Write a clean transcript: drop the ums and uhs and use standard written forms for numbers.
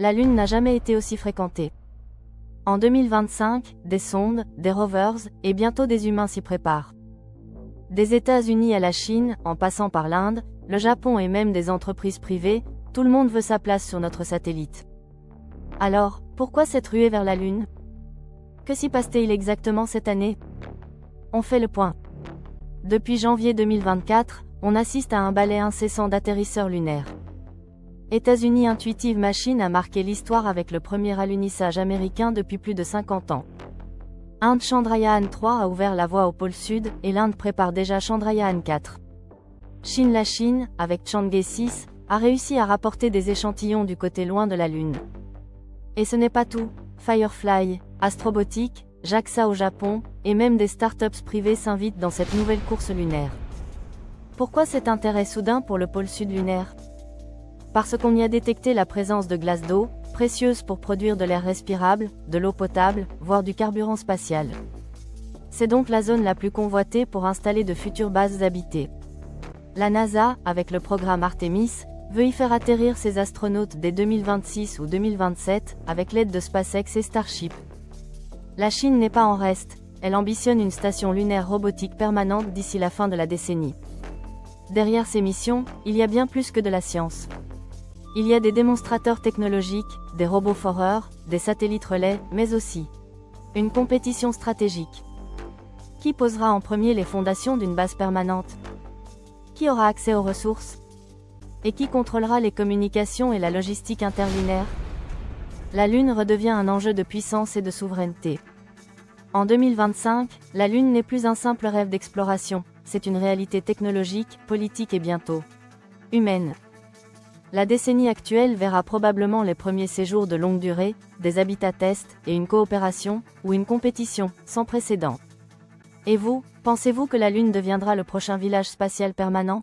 La Lune n'a jamais été aussi fréquentée. En 2025, des sondes, des rovers, et bientôt des humains s'y préparent. Des États-Unis à la Chine, en passant par l'Inde, le Japon et même des entreprises privées, tout le monde veut sa place sur notre satellite. Alors, pourquoi cette ruée vers la Lune? Que s'y passe-t-il exactement cette année? On fait le point. Depuis janvier 2024, on assiste à un balai incessant d'atterrisseurs lunaires. États-Unis Intuitive Machines a marqué l'histoire avec le premier alunissage américain depuis plus de 50 ans. Inde Chandrayaan-3 a ouvert la voie au pôle sud, et l'Inde prépare déjà Chandrayaan-4. La Chine, avec Chang'e 6, a réussi à rapporter des échantillons du côté loin de la Lune. Et ce n'est pas tout, Firefly, Astrobotic, JAXA au Japon, et même des startups privées s'invitent dans cette nouvelle course lunaire. Pourquoi cet intérêt soudain pour le pôle sud lunaire? Parce qu'on y a détecté la présence de glace d'eau, précieuse pour produire de l'air respirable, de l'eau potable, voire du carburant spatial. C'est donc la zone la plus convoitée pour installer de futures bases habitées. La NASA, avec le programme Artemis, veut y faire atterrir ses astronautes dès 2026 ou 2027, avec l'aide de SpaceX et Starship. La Chine n'est pas en reste, elle ambitionne une station lunaire robotique permanente d'ici la fin de la décennie. Derrière ces missions, il y a bien plus que de la science. Il y a des démonstrateurs technologiques, des robots foreurs, des satellites relais, mais aussi une compétition stratégique. Qui posera en premier les fondations d'une base permanente? Qui aura accès aux ressources? Et qui contrôlera les communications et la logistique interlunaire? La Lune redevient un enjeu de puissance et de souveraineté. En 2025, la Lune n'est plus un simple rêve d'exploration, c'est une réalité technologique, politique et bientôt humaine. La décennie actuelle verra probablement les premiers séjours de longue durée, des habitats tests, et une coopération, ou une compétition, sans précédent. Et vous, pensez-vous que la Lune deviendra le prochain village spatial permanent?